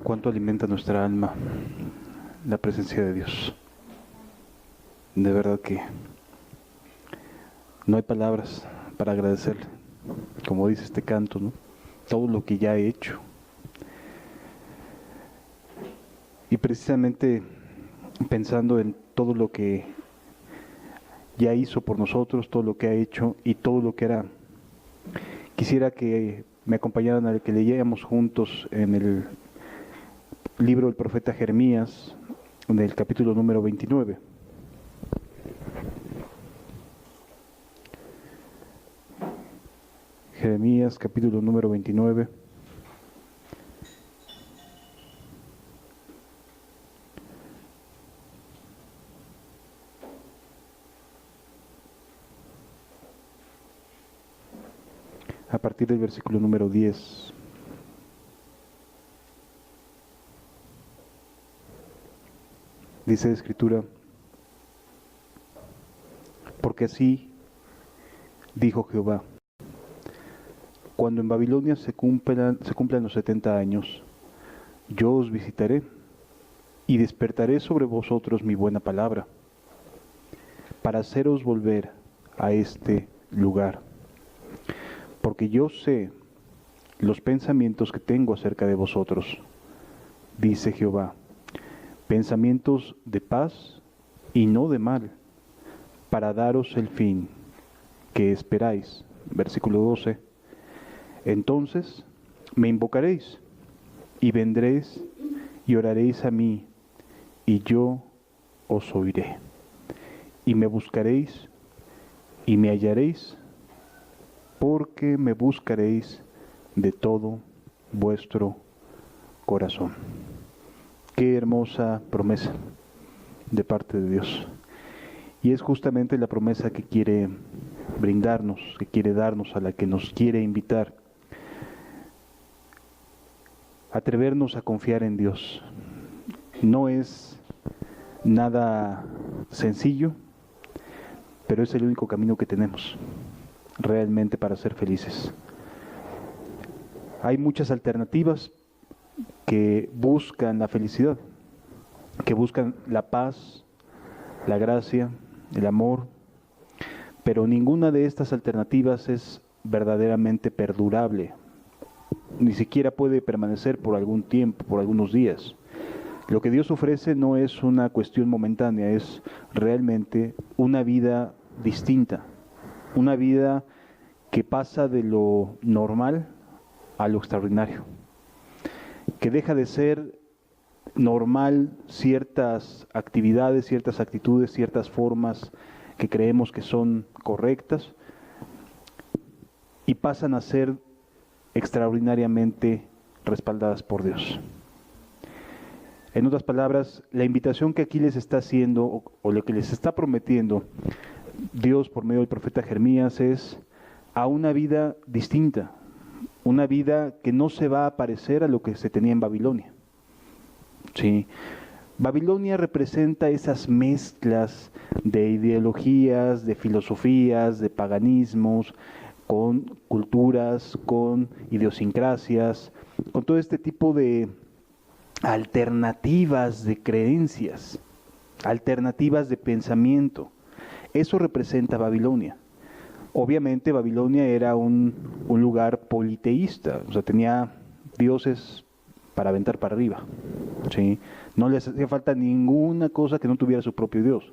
Cuánto alimenta nuestra alma la presencia de Dios. De verdad que no hay palabras para agradecerle. Como dice este canto, ¿no? Todo lo que ya he hecho. Y precisamente pensando en todo lo que ya hizo por nosotros, todo lo que ha hecho y todo lo que hará, quisiera que me acompañaran a que leyéramos juntos en el libro del profeta Jeremías, del capítulo número 29. Jeremías, capítulo número 29. A partir del versículo número 10. Dice la Escritura: porque así dijo Jehová, cuando en Babilonia se cumplan los 70 años, yo os visitaré y despertaré sobre vosotros mi buena palabra, para haceros volver a este lugar. Porque yo sé los pensamientos que tengo acerca de vosotros, dice Jehová, pensamientos de paz y no de mal, para daros el fin que esperáis. Versículo 12. Entonces me invocaréis y vendréis y oraréis a mí, y yo os oiré. Y me buscaréis y me hallaréis, porque me buscaréis de todo vuestro corazón. Qué hermosa promesa de parte de Dios. Y es justamente la promesa que quiere brindarnos, que quiere darnos, a la que nos quiere invitar. Atrevernos a confiar en Dios. No es nada sencillo, pero es el único camino que tenemos realmente para ser felices. Hay muchas alternativas que buscan la felicidad, que buscan la paz, la gracia, el amor, pero ninguna de estas alternativas es verdaderamente perdurable. Ni siquiera puede permanecer por algún tiempo, por algunos días. Lo que Dios ofrece no es una cuestión momentánea, es realmente una vida distinta, una vida que pasa de lo normal a lo extraordinario, que deja de ser normal ciertas actividades, ciertas actitudes, ciertas formas que creemos que son correctas y pasan a ser extraordinariamente respaldadas por Dios. En otras palabras, la invitación que aquí les está haciendo o lo que les está prometiendo Dios por medio del profeta Jeremías es a una vida distinta, una vida que no se va a parecer a lo que se tenía en Babilonia. Sí. Babilonia representa esas mezclas de ideologías, de filosofías, de paganismos, con culturas, con idiosincrasias, con todo este tipo de alternativas de creencias, alternativas de pensamiento. Eso representa Babilonia. Obviamente Babilonia era un lugar politeísta, o sea, tenía dioses para aventar para arriba, ¿sí? No les hacía falta ninguna cosa que no tuviera su propio Dios.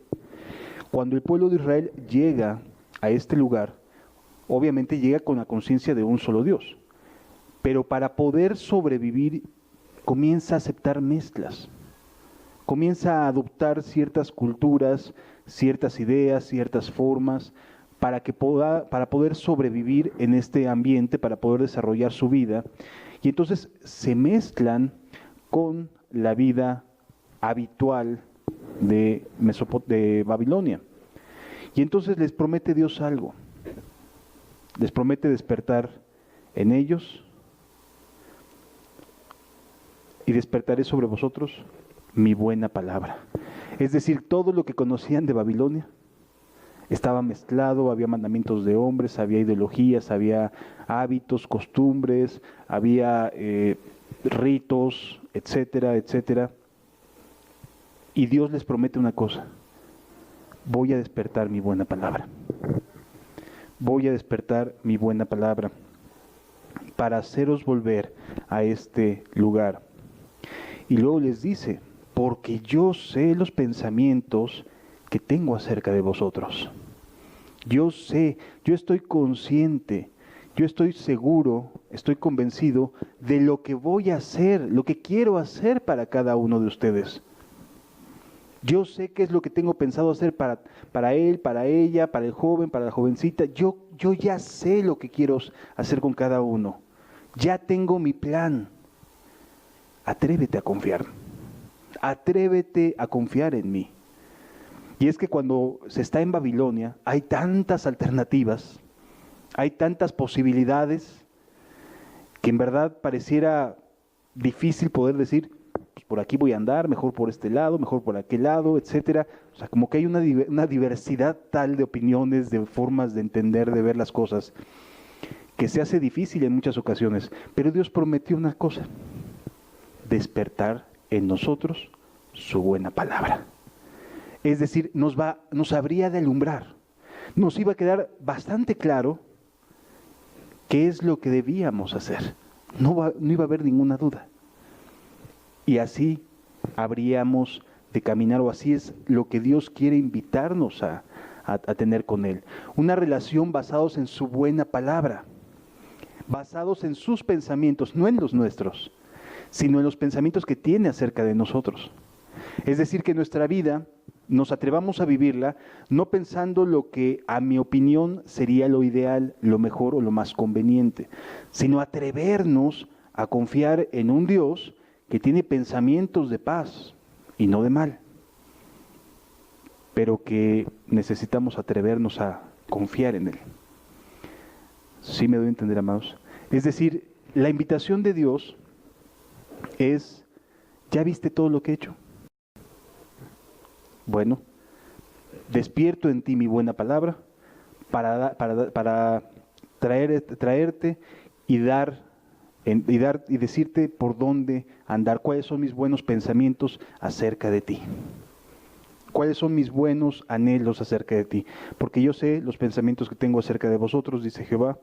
Cuando el pueblo de Israel llega a este lugar, obviamente llega con la conciencia de un solo Dios, pero para poder sobrevivir comienza a aceptar mezclas, comienza a adoptar ciertas culturas, ciertas ideas, ciertas formas, para poder sobrevivir en este ambiente, para poder desarrollar su vida. Y entonces se mezclan con la vida habitual de Babilonia. Y entonces les promete Dios algo. Les promete despertar en ellos y despertaré sobre vosotros mi buena palabra. Es decir, todo lo que conocían de Babilonia estaba mezclado, había mandamientos de hombres, había ideologías, había hábitos, costumbres, había ritos, etcétera, etcétera. Y Dios les promete una cosa: voy a despertar mi buena palabra. Voy a despertar mi buena palabra para haceros volver a este lugar. Y luego les dice: porque yo sé los pensamientos que tengo acerca de vosotros. Yo sé, yo estoy consciente, yo estoy seguro, estoy convencido de lo que voy a hacer, lo que quiero hacer para cada uno de ustedes. Yo sé qué es lo que tengo pensado hacer para él, para ella, para el joven, para la jovencita. Yo ya sé lo que quiero hacer con cada uno. Ya tengo mi plan. Atrévete a confiar. Atrévete a confiar en mí. Y es que cuando se está en Babilonia hay tantas alternativas, hay tantas posibilidades, que en verdad pareciera difícil poder decir, pues por aquí voy a andar, mejor por este lado, mejor por aquel lado, etcétera. O sea, como que hay una diversidad tal de opiniones, de formas de entender, de ver las cosas, que se hace difícil en muchas ocasiones. Pero Dios prometió una cosa: despertar en nosotros su buena palabra. Es decir, nos habría de alumbrar, nos iba a quedar bastante claro qué es lo que debíamos hacer. No iba a haber ninguna duda. Y así habríamos de caminar, o así es lo que Dios quiere invitarnos a tener con Él. Una relación basados en su buena palabra, basados en sus pensamientos, no en los nuestros, sino en los pensamientos que tiene acerca de nosotros. Es decir, que nuestra vida nos atrevamos a vivirla no pensando lo que a mi opinión sería lo ideal, lo mejor o lo más conveniente, sino atrevernos a confiar en un Dios que tiene pensamientos de paz y no de mal, pero que necesitamos atrevernos a confiar en Él. ¿Sí me doy a entender, amados? Es decir, la invitación de Dios es: ¿ya viste todo lo que he hecho? Bueno, despierto en ti mi buena palabra para traerte y y decirte por dónde andar, cuáles son mis buenos pensamientos acerca de ti, cuáles son mis buenos anhelos acerca de ti, porque yo sé los pensamientos que tengo acerca de vosotros, dice Jehová,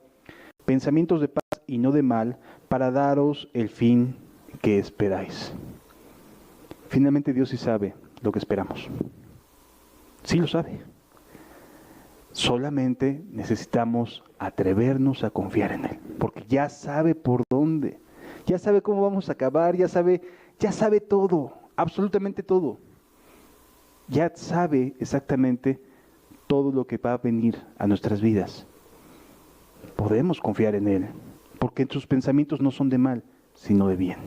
pensamientos de paz y no de mal, para daros el fin que esperáis. Finalmente Dios sí sabe lo que esperamos. Sí lo sabe. Solamente necesitamos atrevernos a confiar en Él, porque ya sabe por dónde, ya sabe cómo vamos a acabar, ya sabe todo, absolutamente todo. Ya sabe exactamente todo lo que va a venir a nuestras vidas. Podemos confiar en Él, porque sus pensamientos no son de mal, sino de bien.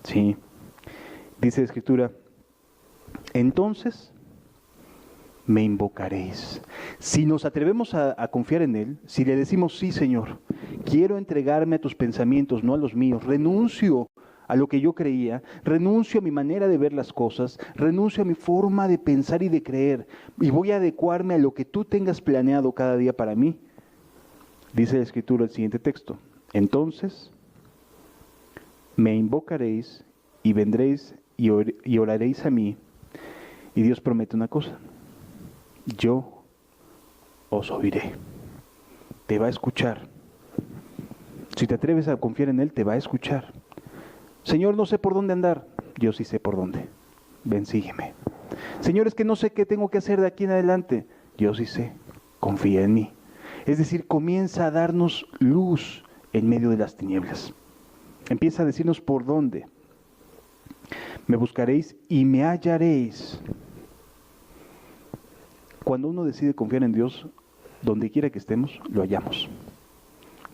Sí. Dice la Escritura: entonces me invocaréis. Si nos atrevemos a confiar en Él, si le decimos: sí, Señor, quiero entregarme a tus pensamientos, no a los míos, renuncio a lo que yo creía, renuncio a mi manera de ver las cosas, renuncio a mi forma de pensar y de creer, y voy a adecuarme a lo que tú tengas planeado cada día para mí. Dice la Escritura el siguiente texto: entonces me invocaréis y vendréis y oraréis a mí. Y Dios promete una cosa: yo os oiré. Te va a escuchar. Si te atreves a confiar en Él, te va a escuchar. Señor, no sé por dónde andar. Yo sí sé por dónde. Ven, sígueme. Señor, es que no sé qué tengo que hacer de aquí en adelante. Yo sí sé. Confía en mí. Es decir, comienza a darnos luz en medio de las tinieblas. Empieza a decirnos por dónde. Me buscaréis y me hallaréis. Cuando uno decide confiar en Dios, donde quiera que estemos, lo hallamos.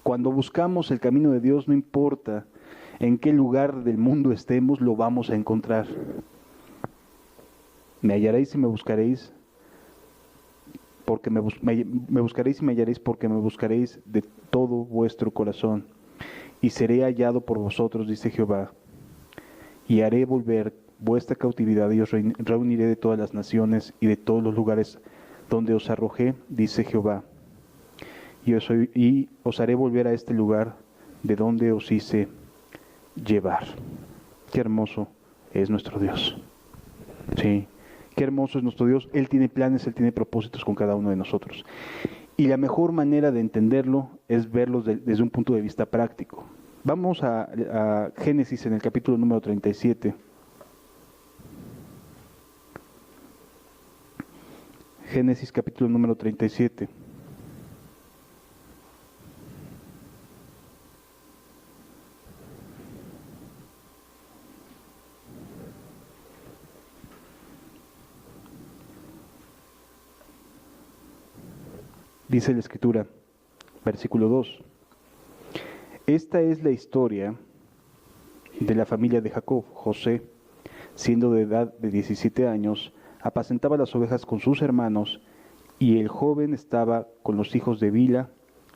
Cuando buscamos el camino de Dios, no importa en qué lugar del mundo estemos, lo vamos a encontrar. Me hallaréis y me buscaréis, porque me buscaréis y me hallaréis, porque me buscaréis de todo vuestro corazón. Y seré hallado por vosotros, dice Jehová, y haré volver vuestra cautividad, y os reuniré de todas las naciones y de todos los lugares donde os arrojé, dice Jehová, y os haré volver a este lugar de donde os hice llevar. Qué hermoso es nuestro Dios. Sí, qué hermoso es nuestro Dios. Él tiene planes, Él tiene propósitos con cada uno de nosotros. Y la mejor manera de entenderlo es verlo desde un punto de vista práctico. Vamos a Génesis en el capítulo número 37. Génesis capítulo número 37. Dice la Escritura, versículo 2. Esta es la historia de la familia de Jacob. José, siendo de edad de 17 años, apacentaba las ovejas con sus hermanos, y el joven estaba con los hijos de Bila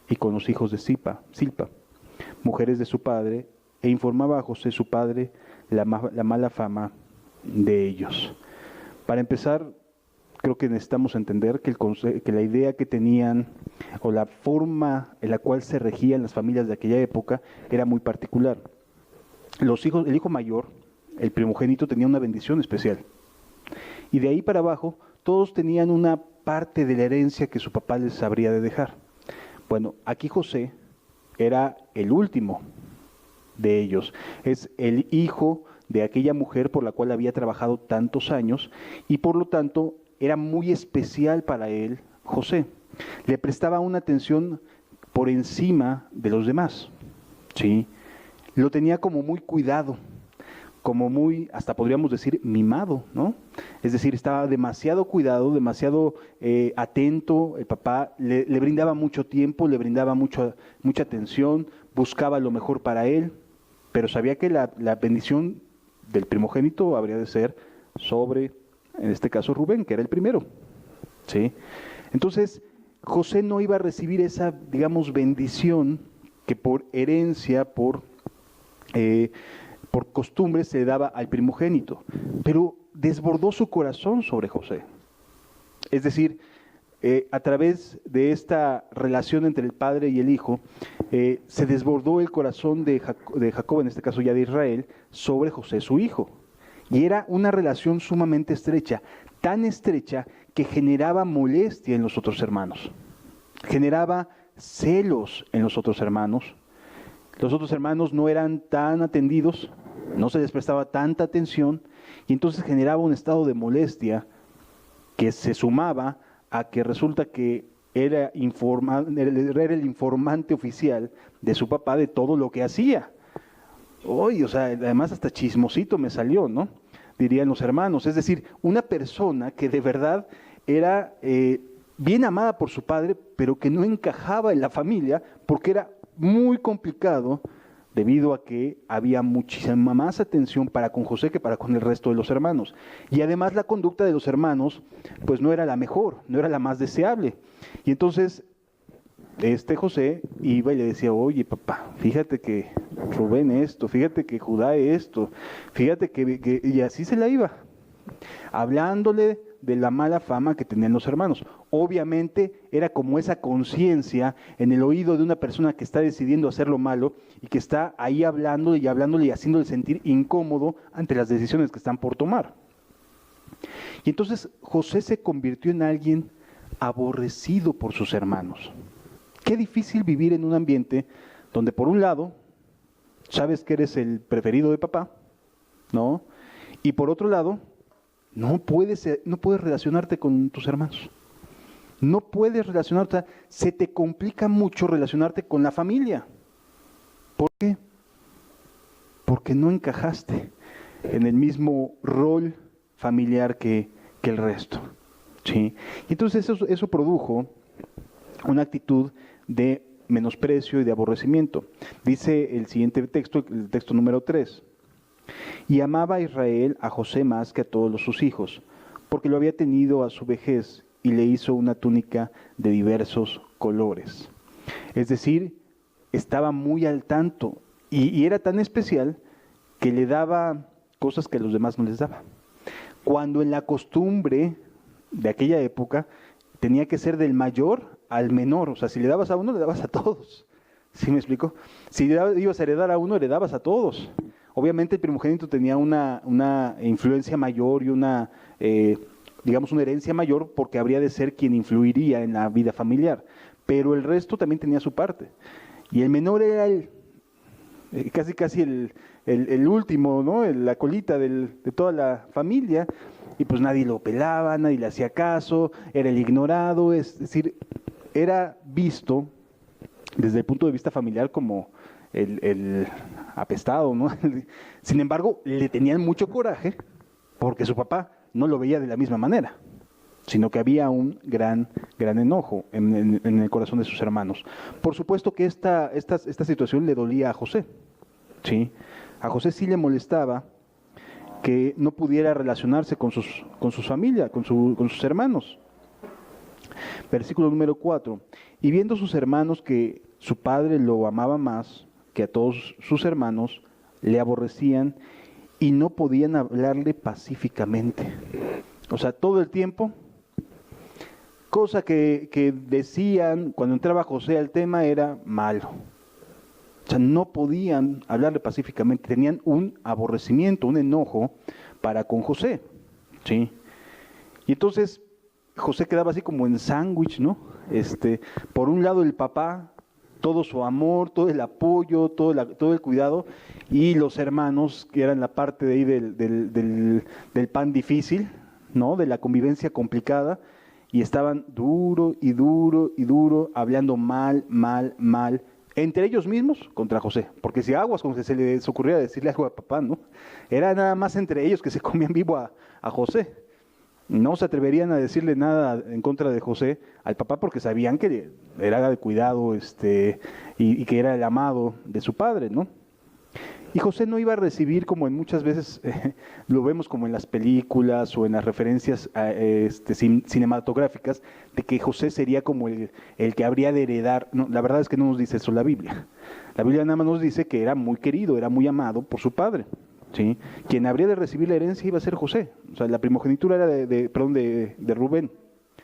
y con los hijos de Silpa, mujeres de su padre, e informaba a José su padre la mala fama de ellos. Para empezar, creo que necesitamos entender que la idea que tenían o la forma en la cual se regían las familias de aquella época era muy particular. El hijo mayor, el primogénito, tenía una bendición especial. Y de ahí para abajo, todos tenían una parte de la herencia que su papá les habría de dejar. Bueno, aquí José era el último de ellos. Es el hijo de aquella mujer por la cual había trabajado tantos años y por lo tanto era muy especial para él José. Le prestaba una atención por encima de los demás, ¿sí? Lo tenía como muy cuidado, como muy, hasta podríamos decir, mimado, ¿no? Es decir, estaba demasiado cuidado, demasiado atento. El papá le brindaba mucho tiempo, le brindaba mucha atención, buscaba lo mejor para él, pero sabía que la bendición del primogénito habría de ser sobre, en este caso, Rubén, que era el primero, ¿sí? Entonces, José no iba a recibir esa, digamos, bendición que por herencia, por costumbre se le daba al primogénito, pero desbordó su corazón sobre José. Es decir, a través de esta relación entre el padre y el hijo, se desbordó el corazón de Jacob, en este caso ya de Israel, sobre José su hijo. Y era una relación sumamente estrecha, tan estrecha que generaba molestia en los otros hermanos, generaba celos en los otros hermanos. Los otros hermanos no eran tan atendidos, no se les prestaba tanta atención, y entonces generaba un estado de molestia que se sumaba a que resulta que era el informante oficial de su papá de todo lo que hacía. Oye, o sea, además hasta chismosito me salió, ¿no? Dirían los hermanos. Es decir, una persona que de verdad era bien amada por su padre, pero que no encajaba en la familia porque era muy complicado debido a que había muchísima más atención para con José que para con el resto de los hermanos. Y además la conducta de los hermanos pues no era la mejor, no era la más deseable. Y entonces José iba y le decía, oye papá, fíjate que Rubén esto, fíjate que Judá esto, fíjate que y así se la iba, hablándole de la mala fama que tenían los hermanos. Obviamente era como esa conciencia en el oído de una persona que está decidiendo hacer lo malo y que está ahí hablándole y haciéndole sentir incómodo ante las decisiones que están por tomar. Y entonces José se convirtió en alguien aborrecido por sus hermanos. Qué difícil vivir en un ambiente donde por un lado sabes que eres el preferido de papá, ¿no? Y por otro lado, no puedes relacionarte con tus hermanos. No puedes relacionarte, se te complica mucho relacionarte con la familia. ¿Por qué? Porque no encajaste en el mismo rol familiar que el resto, ¿sí? Y entonces eso produjo una actitud de menosprecio y de aborrecimiento. Dice el siguiente texto, el texto número 3. Y amaba a Israel a José más que a todos sus hijos, porque lo había tenido a su vejez y le hizo una túnica de diversos colores. Es decir, estaba muy al tanto y era tan especial que le daba cosas que a los demás no les daba. Cuando en la costumbre de aquella época tenía que ser del mayor al menor, o sea, si le dabas a uno, le dabas a todos. ¿Sí me explico? Si ibas a heredar a uno, heredabas a todos. obviamente el primogénito tenía una influencia mayor y digamos, una herencia mayor porque habría de ser quien influiría en la vida familiar, pero el resto también tenía su parte. Y el menor era casi el último, ¿no? La colita de toda la familia, y pues nadie lo pelaba, nadie le hacía caso, era el ignorado, es decir, era visto desde el punto de vista familiar como el apestado, ¿no? Sin embargo, le tenían mucho coraje porque su papá no lo veía de la misma manera, sino que había un gran enojo en el corazón de sus hermanos. Por supuesto que esta situación le dolía a José, ¿sí? A José sí le molestaba que no pudiera relacionarse con su familia, con sus hermanos. Versículo número 4. Y viendo sus hermanos que su padre lo amaba más que a todos sus hermanos, le aborrecían y no podían hablarle pacíficamente. O sea, todo el tiempo, cosa que decían cuando entraba José al tema era malo. O sea, no podían hablarle pacíficamente, tenían un aborrecimiento, un enojo para con José, ¿sí? Y entonces José quedaba así como en sándwich, ¿no? Por un lado el papá, todo su amor, todo el apoyo, todo el cuidado, y los hermanos, que eran la parte de ahí del pan difícil, ¿no? De la convivencia complicada, y estaban duro y duro y duro, hablando mal, entre ellos mismos contra José, porque si aguas, como se les ocurría decirle algo a papá, ¿no? Era nada más entre ellos que se comían vivo a José. No se atreverían a decirle nada en contra de José al papá porque sabían que era de cuidado y que era el amado de su padre, ¿no? Y José no iba a recibir, como en muchas veces lo vemos como en las películas o en las referencias cinematográficas, de que José sería como el que habría de heredar. No, la verdad es que no nos dice eso la Biblia. La Biblia nada más nos dice que era muy querido, era muy amado por su padre, ¿sí? Quien habría de recibir la herencia iba a ser José. O sea, la primogenitura era de Rubén,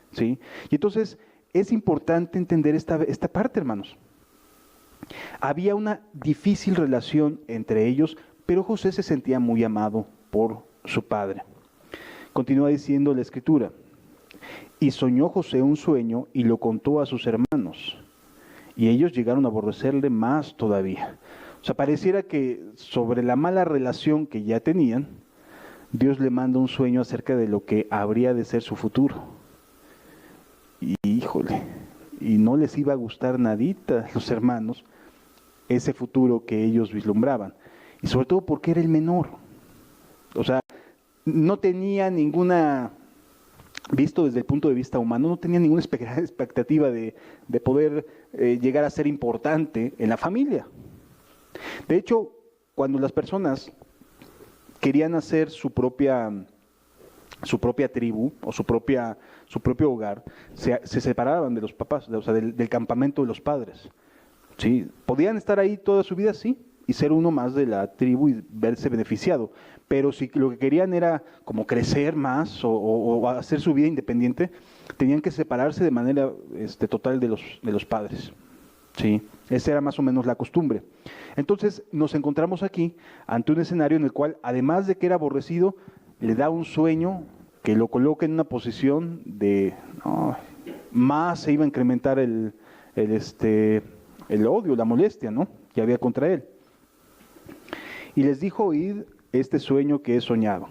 ¿sí? Y entonces es importante entender esta parte, hermanos. Había una difícil relación entre ellos, pero José se sentía muy amado por su padre. Continúa diciendo la escritura, y soñó José un sueño y lo contó a sus hermanos, y ellos llegaron a aborrecerle más todavía. O sea, pareciera que sobre la mala relación que ya tenían, Dios le manda un sueño acerca de lo que habría de ser su futuro. Y híjole, y no les iba a gustar nadita a los hermanos ese futuro que ellos vislumbraban. Y sobre todo porque era el menor. O sea, no tenía ninguna, visto desde el punto de vista humano, no tenía ninguna expectativa de poder llegar a ser importante en la familia. De hecho, cuando las personas querían hacer su propia tribu o su propio hogar, se separaban de los papás, o sea, del campamento de los padres. ¿Sí? Podían estar ahí toda su vida, sí, y ser uno más de la tribu y verse beneficiado, pero si lo que querían era como crecer más o hacer su vida independiente, tenían que separarse de manera total de los padres. ¿Sí? Esa era más o menos la costumbre. Entonces nos encontramos aquí ante un escenario en el cual, además de que era aborrecido, le da un sueño que lo coloca en una posición de más se iba a incrementar el odio, la molestia, ¿no?, que había contra él. Y les dijo: oíd este sueño que he soñado.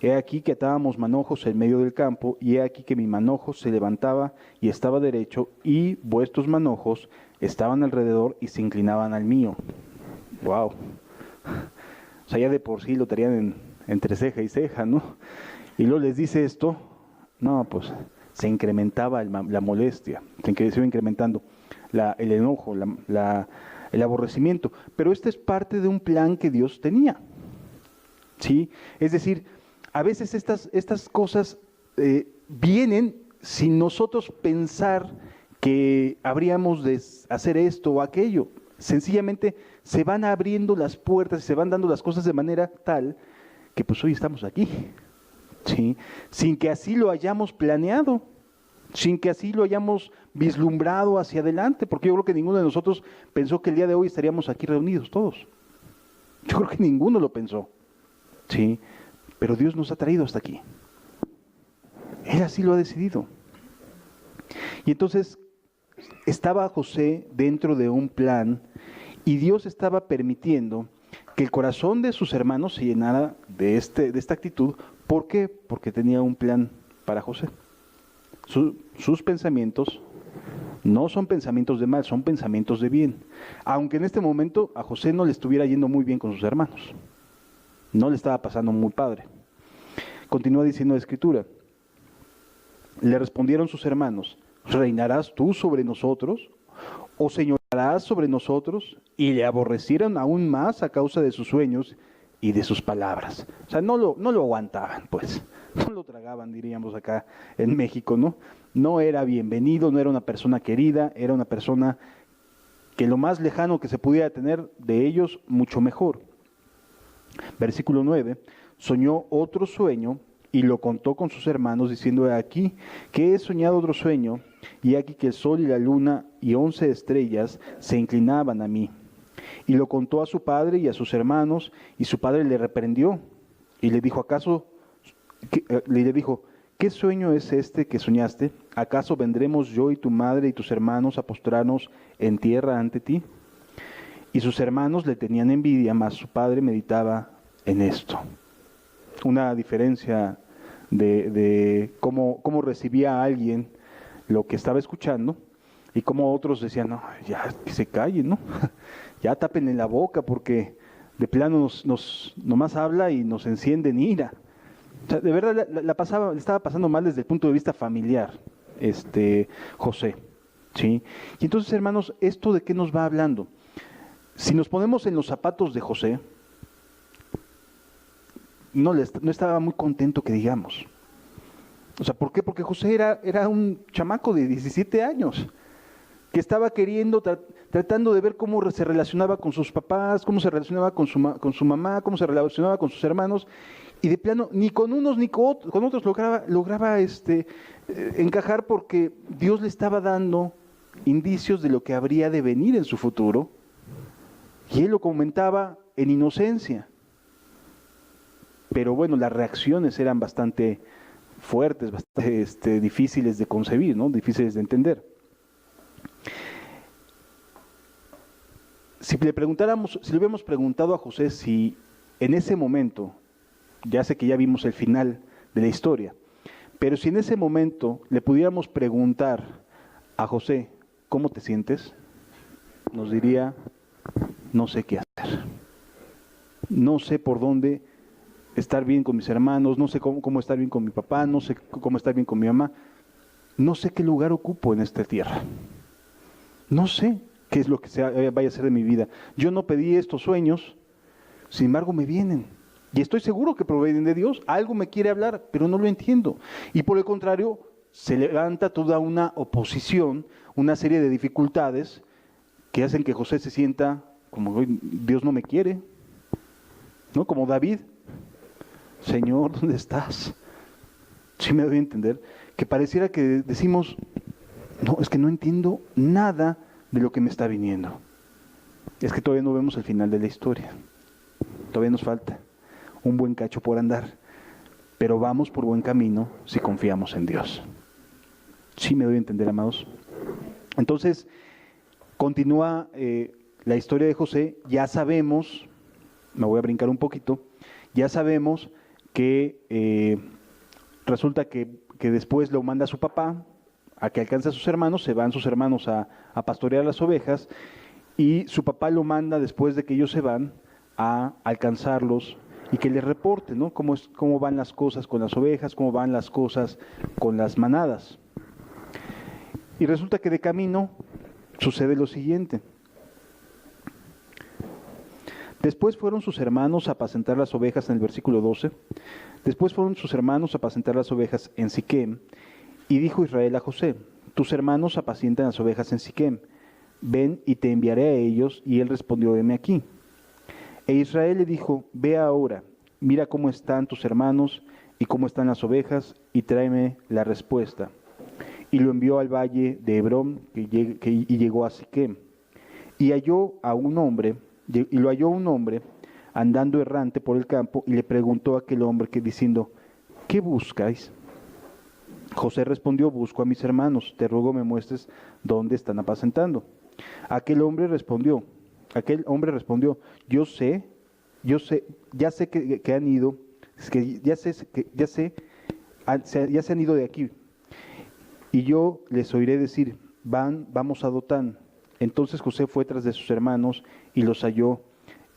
He aquí que atábamos manojos en medio del campo, y he aquí que mi manojo se levantaba y estaba derecho, y vuestros manojos estaban alrededor y se inclinaban al mío. Wow. O sea, ya de por sí lo tenían entre ceja y ceja, ¿no? Y luego les dice esto, no, pues se incrementaba la molestia, se iba incrementando el enojo, el aborrecimiento. Pero este es parte de un plan que Dios tenía, ¿sí? Es decir, a veces estas cosas vienen sin nosotros pensar que habríamos de hacer esto o aquello. Sencillamente se van abriendo las puertas y se van dando las cosas de manera tal que pues hoy estamos aquí, ¿sí? Sin que así lo hayamos planeado, sin que así lo hayamos vislumbrado hacia adelante, porque yo creo que ninguno de nosotros pensó que el día de hoy estaríamos aquí reunidos todos, Yo creo que ninguno lo pensó, ¿sí? Pero Dios nos ha traído hasta aquí. Él así lo ha decidido. Y entonces estaba José dentro de un plan y Dios estaba permitiendo que el corazón de sus hermanos se llenara de esta actitud. ¿Por qué? Porque tenía un plan para José. Sus pensamientos no son pensamientos de mal, son pensamientos de bien. Aunque en este momento a José no le estuviera yendo muy bien con sus hermanos. No le estaba pasando muy padre. Continúa diciendo la Escritura. Le respondieron sus hermanos: ¿reinarás tú sobre nosotros? ¿O señorarás sobre nosotros? Y le aborrecieron aún más a causa de sus sueños y de sus palabras. O sea, no lo aguantaban, pues. No lo tragaban, diríamos acá en México, ¿no? No era bienvenido, no era una persona querida, era una persona que lo más lejano que se pudiera tener de ellos, mucho mejor. Versículo 9, soñó otro sueño y lo contó con sus hermanos, diciendo: aquí que he soñado otro sueño, y aquí que el sol y la luna y 11 estrellas se inclinaban a mí. Y lo contó a su padre y a sus hermanos, y su padre le reprendió, y le dijo: ¿qué sueño es este que soñaste? ¿Acaso vendremos yo y tu madre y tus hermanos a postrarnos en tierra ante ti? Y sus hermanos le tenían envidia, mas su padre meditaba en esto. Una diferencia de cómo recibía a alguien lo que estaba escuchando y cómo otros decían: no, ya que se callen, ¿no? Ya tápenle la boca porque de plano nomás habla y nos enciende en ira. O sea, de verdad le estaba pasando mal desde el punto de vista familiar, José, ¿sí? Y entonces, hermanos, ¿esto de qué nos va hablando? Si nos ponemos en los zapatos de José, no estaba muy contento, que digamos. O sea, ¿por qué? Porque José era un chamaco de 17 años, que estaba tratando de ver cómo se relacionaba con sus papás, cómo se relacionaba con su mamá, cómo se relacionaba con sus hermanos, y de plano, ni con unos ni con otros lograba encajar, porque Dios le estaba dando indicios de lo que habría de venir en su futuro, y él lo comentaba en inocencia. Pero bueno, las reacciones eran bastante fuertes, bastante difíciles de concebir, ¿no? Difíciles de entender. Si le hubiéramos preguntado a José si en ese momento, ya sé que ya vimos el final de la historia, pero si en ese momento le pudiéramos preguntar a José: ¿cómo te sientes?, nos diría: no sé qué hacer. No sé por dónde estar bien con mis hermanos, no sé cómo estar bien con mi papá, no sé cómo estar bien con mi mamá, no sé qué lugar ocupo en esta tierra, no sé qué es lo que vaya a ser de mi vida. Yo no pedí estos sueños, sin embargo me vienen, y estoy seguro que provienen de Dios. Algo me quiere hablar, pero no lo entiendo. Y por el contrario, se levanta toda una oposición, una serie de dificultades que hacen que José se sienta como: Dios no me quiere, ¿no? Como David: Señor, ¿dónde estás? Sí me doy a entender, que pareciera que decimos: no, es que no entiendo nada de lo que me está viniendo. Es que todavía no vemos el final de la historia. Todavía nos falta un buen cacho por andar, pero vamos por buen camino si confiamos en Dios. Sí me doy a entender, amados. Entonces, continúa la historia de José. Ya sabemos, me voy a brincar un poquito, ya sabemos que resulta que después lo manda a su papá a que alcance a sus hermanos. Se van sus hermanos a pastorear las ovejas, y su papá lo manda, después de que ellos se van, a alcanzarlos y que les reporte, ¿no? Cómo van las cosas con las ovejas, cómo van las cosas con las manadas. Y resulta que de camino sucede lo siguiente. Después fueron sus hermanos a apacentar las ovejas, en el versículo 12. Después fueron sus hermanos a apacentar las ovejas en Siquem, y dijo Israel a José: tus hermanos apacientan las ovejas en Siquem, ven y te enviaré a ellos. Y él respondió: heme aquí. E Israel le dijo: ve ahora, mira cómo están tus hermanos y cómo están las ovejas, y tráeme la respuesta. Y lo envió al valle de Hebrón, y llegó a Siquem. Y lo halló un hombre andando errante por el campo, y le preguntó a aquel hombre que diciendo, ¿qué buscáis? José respondió, busco a mis hermanos, te ruego me muestres dónde están apacentando. Aquel hombre respondió, ya sé que han ido, ya se han ido de aquí, y yo les oiré decir, vamos a Dotán. Entonces José fue tras de sus hermanos y los halló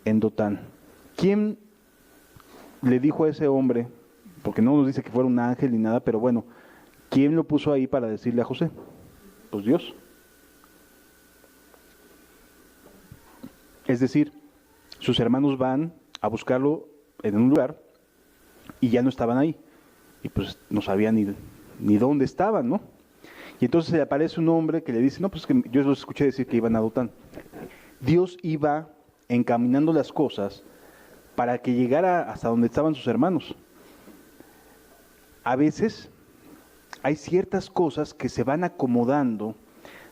en Dotán. ¿Quién le dijo a ese hombre? Porque no nos dice que fuera un ángel ni nada, pero bueno, ¿quién lo puso ahí para decirle a José? Pues Dios. Es decir, sus hermanos van a buscarlo en un lugar y ya no estaban ahí. Y pues no sabían ni dónde estaban, ¿no? Y entonces le aparece un hombre que le dice, no, pues que yo los escuché decir que iban a Dotán. Dios iba encaminando las cosas para que llegara hasta donde estaban sus hermanos. A veces hay ciertas cosas que se van acomodando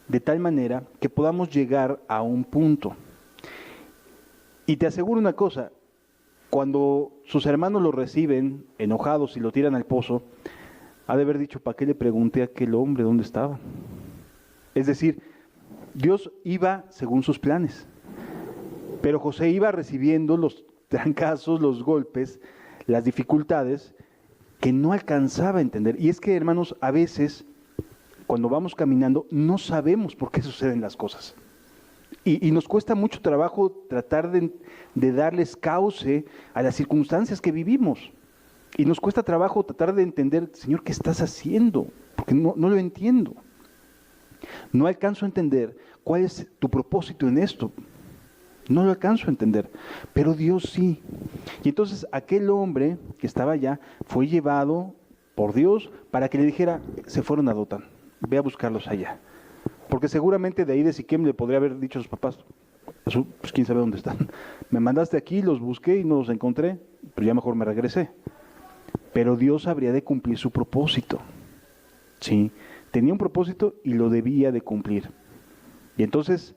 de tal manera que podamos llegar a un punto. Y te aseguro una cosa, cuando sus hermanos lo reciben enojados y lo tiran al pozo, ha de haber dicho, ¿para qué le pregunté a aquel hombre dónde estaba? Es decir, Dios iba según sus planes, pero José iba recibiendo los trancazos, los golpes, las dificultades que no alcanzaba a entender. Y es que, hermanos, a veces, cuando vamos caminando, no sabemos por qué suceden las cosas. Y nos cuesta mucho trabajo tratar de darles cauce a las circunstancias que vivimos. Y nos cuesta trabajo tratar de entender, Señor, ¿qué estás haciendo? Porque no lo entiendo. No alcanzo a entender cuál es tu propósito en esto. No lo alcanzo a entender, pero Dios sí. Y entonces aquel hombre que estaba allá fue llevado por Dios para que le dijera, se fueron a Dotán, ve a buscarlos allá. Porque seguramente de ahí de Siquem le podría haber dicho a sus papás, pues quién sabe dónde están. Me mandaste aquí, los busqué y no los encontré, pero ya mejor me regresé. Pero Dios habría de cumplir su propósito. Sí, tenía un propósito y lo debía de cumplir. Y entonces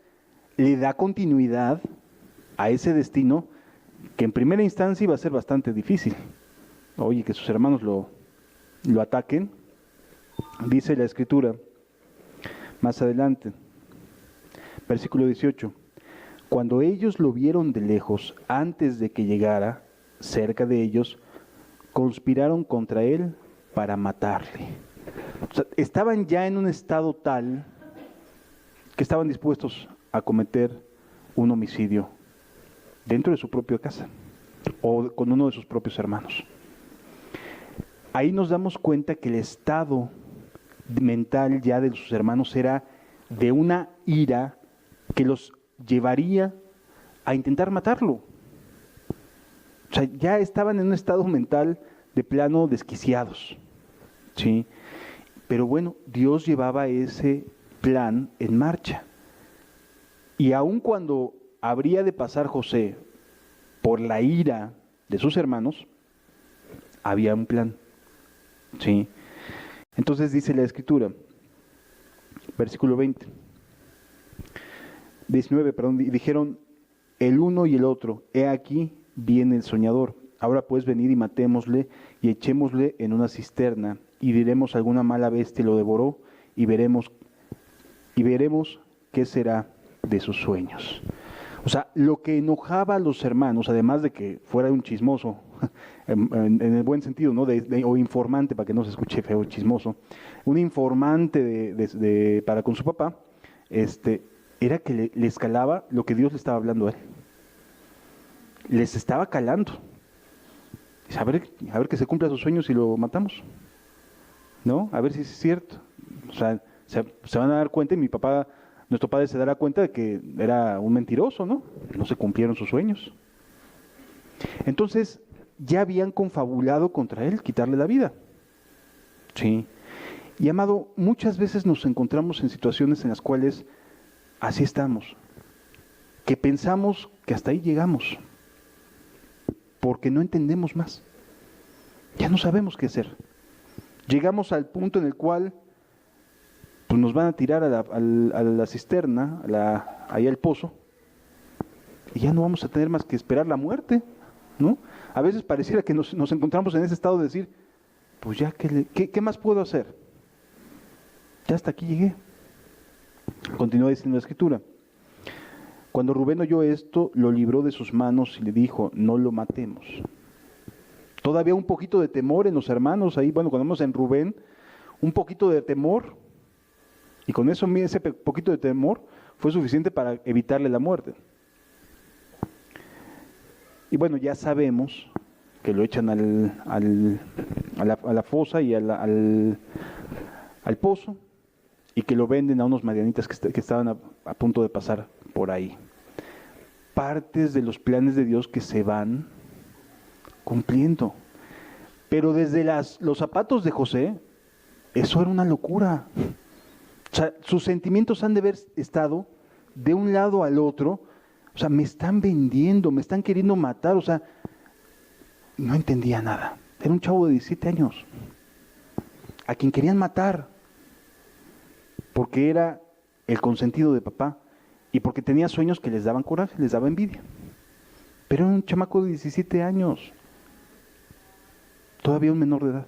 le da continuidad a ese destino que en primera instancia iba a ser bastante difícil. Oye, que sus hermanos lo ataquen. Dice la Escritura, más adelante, versículo 18, cuando ellos lo vieron de lejos, antes de que llegara cerca de ellos, conspiraron contra él para matarle. O sea, estaban ya en un estado tal que estaban dispuestos a cometer un homicidio dentro de su propia casa o con uno de sus propios hermanos. Ahí nos damos cuenta que el estado mental ya de sus hermanos era de una ira que los llevaría a intentar matarlo. O sea, ya estaban en un estado mental de plano desquiciados, ¿sí? Pero bueno, Dios llevaba ese plan en marcha. Y aun cuando habría de pasar José por la ira de sus hermanos, había un plan, ¿sí? Entonces dice la Escritura, versículo 19, y dijeron el uno y el otro, he aquí viene el soñador, ahora pues venid y matémosle y echémosle en una cisterna y diremos alguna mala bestia lo devoró y veremos qué será de sus sueños. O sea, lo que enojaba a los hermanos, además de que fuera un chismoso, en el buen sentido, ¿no? O informante, para que no se escuche feo, chismoso, un informante para con su papá, era que les calaba lo que Dios le estaba hablando a él. Les estaba calando. A ver que se cumpla sus sueños y lo matamos, ¿no? A ver si es cierto. O sea, se van a dar cuenta y nuestro padre se dará cuenta de que era un mentiroso, ¿no? No se cumplieron sus sueños. Entonces, ya habían confabulado contra él, quitarle la vida. Sí. Y amado, muchas veces nos encontramos en situaciones en las cuales así estamos, que pensamos que hasta ahí llegamos, porque no entendemos más. Ya no sabemos qué hacer. Llegamos al punto en el cual pues nos van a tirar a la cisterna, ahí al pozo, y ya no vamos a tener más que esperar la muerte. ¿no? A veces pareciera que nos encontramos en ese estado de decir, pues ya, ¿qué más puedo hacer? Ya hasta aquí llegué. Continúa diciendo la Escritura. Cuando Rubén oyó esto, lo libró de sus manos y le dijo, no lo matemos. Todavía un poquito de temor en los hermanos ahí, bueno, cuando vemos en Rubén, un poquito de temor, y con eso ese poquito de temor fue suficiente para evitarle la muerte. Y bueno, ya sabemos que lo echan a la fosa y al pozo, y que lo venden a unos madianitas que estaban a punto de pasar por ahí. Partes de los planes de Dios que se van cumpliendo. Pero desde los zapatos de José, eso era una locura. O sea, sus sentimientos han de haber estado de un lado al otro. O sea, me están vendiendo, me están queriendo matar. O sea, no entendía nada. Era un chavo de 17 años, a quien querían matar, porque era el consentido de papá y porque tenía sueños que les daban coraje, les daba envidia. Pero era un chamaco de 17 años, todavía un menor de edad,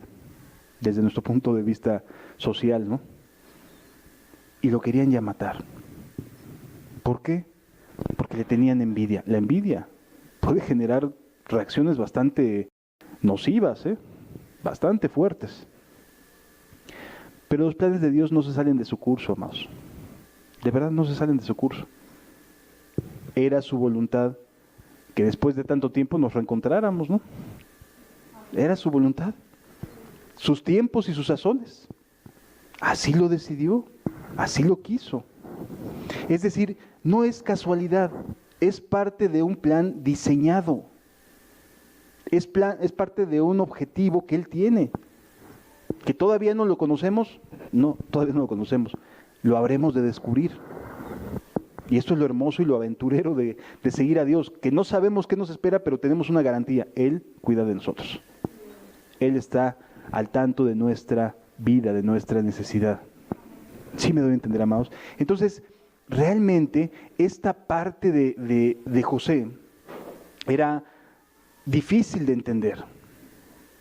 desde nuestro punto de vista social, ¿no? Y lo querían ya matar. ¿Por qué? Porque le tenían envidia. La envidia puede generar reacciones bastante nocivas, bastante fuertes. Pero los planes de Dios no se salen de su curso, amados. De verdad no se salen de su curso. Era su voluntad que después de tanto tiempo nos reencontráramos, ¿no? Era su voluntad. Sus tiempos y sus sazones. Así lo decidió, así lo quiso. Es decir, no es casualidad, es parte de un plan diseñado. Es parte de un objetivo que Él tiene. ¿Que todavía no lo conocemos? No, todavía no lo conocemos. Lo habremos de descubrir. Y esto es lo hermoso y lo aventurero de seguir a Dios, que no sabemos qué nos espera, pero tenemos una garantía. Él cuida de nosotros. Él está al tanto de nuestra vida, de nuestra necesidad. ¿Sí me doy a entender, amados? Entonces, realmente, esta parte de José era difícil de entender,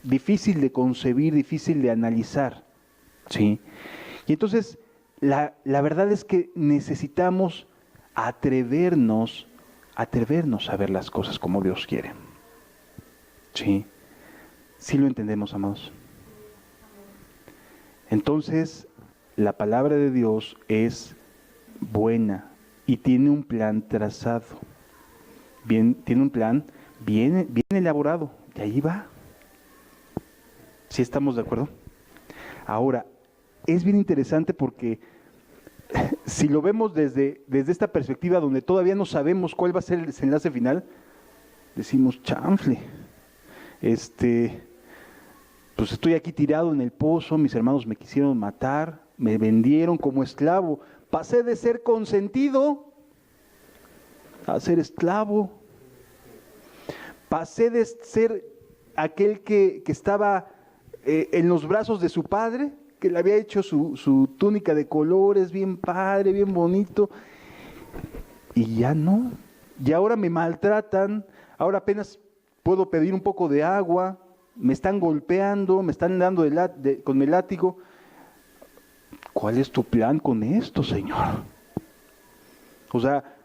difícil de concebir, difícil de analizar, ¿sí? Y entonces, la verdad es que necesitamos atrevernos a ver las cosas como Dios quiere, ¿sí? ¿Sí lo entendemos, amados? Entonces, la palabra de Dios es buena y tiene un plan trazado, tiene un plan bien elaborado, y ahí va. ¿Sí estamos de acuerdo? Ahora, es bien interesante porque si lo vemos desde esta perspectiva donde todavía no sabemos cuál va a ser el desenlace final, decimos, chanfle, pues estoy aquí tirado en el pozo, mis hermanos me quisieron matar, me vendieron como esclavo, pasé de ser consentido a ser esclavo, pasé de ser aquel que estaba en los brazos de su padre, que le había hecho su túnica de colores, bien padre, bien bonito, y ya no, y ahora me maltratan, ahora apenas puedo pedir un poco de agua, me están golpeando, me están dando con el látigo. ¿Cuál es tu plan con esto, Señor? O sea,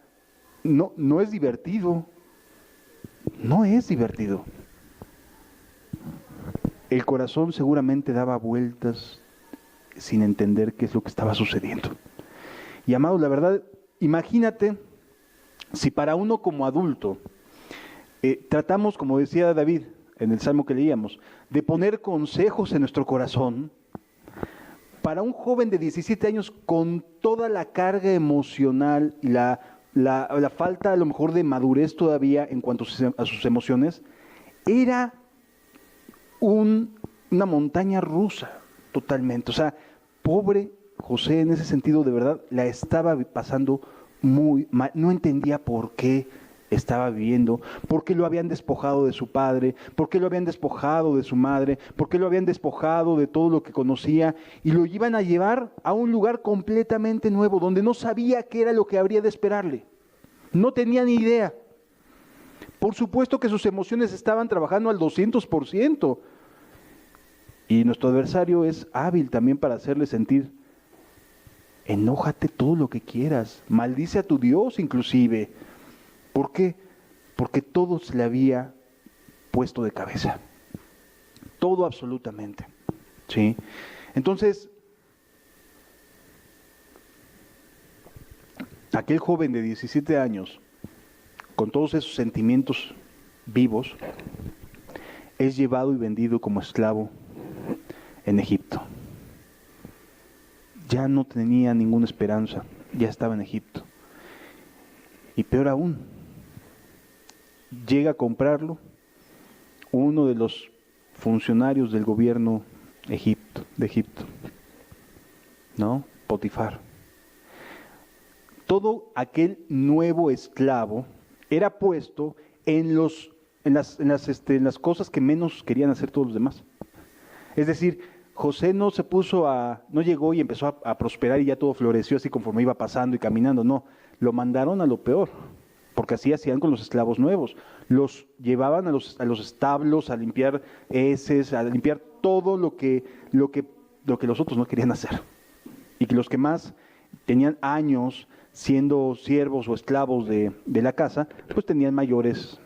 no es divertido, no es divertido. El corazón seguramente daba vueltas sin entender qué es lo que estaba sucediendo. Y amados, la verdad, imagínate si para uno como adulto tratamos, como decía David en el salmo que leíamos, de poner consejos en nuestro corazón. Para un joven de 17 años con toda la carga emocional y la falta a lo mejor de madurez todavía en cuanto a sus emociones, era una montaña rusa totalmente. O sea, pobre José en ese sentido, de verdad, la estaba pasando muy mal, no entendía por qué estaba viviendo, por qué lo habían despojado de su padre, por qué lo habían despojado de su madre, por qué lo habían despojado de todo lo que conocía y lo iban a llevar a un lugar completamente nuevo, donde no sabía qué era lo que habría de esperarle, no tenía ni idea. Por supuesto que sus emociones estaban trabajando al 200%. Y nuestro adversario es hábil también para hacerle sentir, enójate todo lo que quieras, maldice a tu Dios inclusive. ¿Por qué? Porque todo se le había puesto de cabeza. Todo absolutamente. ¿Sí? Entonces, aquel joven de 17 años, con todos esos sentimientos vivos, es llevado y vendido como esclavo en Egipto. Ya no tenía ninguna esperanza, ya estaba en Egipto. Y peor aún, llega a comprarlo uno de los funcionarios del gobierno de Egipto, ¿no? Potifar. Todo aquel nuevo esclavo era puesto en las cosas que menos querían hacer todos los demás. Es decir, José no llegó y empezó a prosperar y ya todo floreció así conforme iba pasando y caminando, no, lo mandaron a lo peor, porque así hacían con los esclavos nuevos, los llevaban a los establos a limpiar heces, a limpiar todo lo que los otros no querían hacer, y que los que más tenían años siendo siervos o esclavos de la casa, pues tenían mayores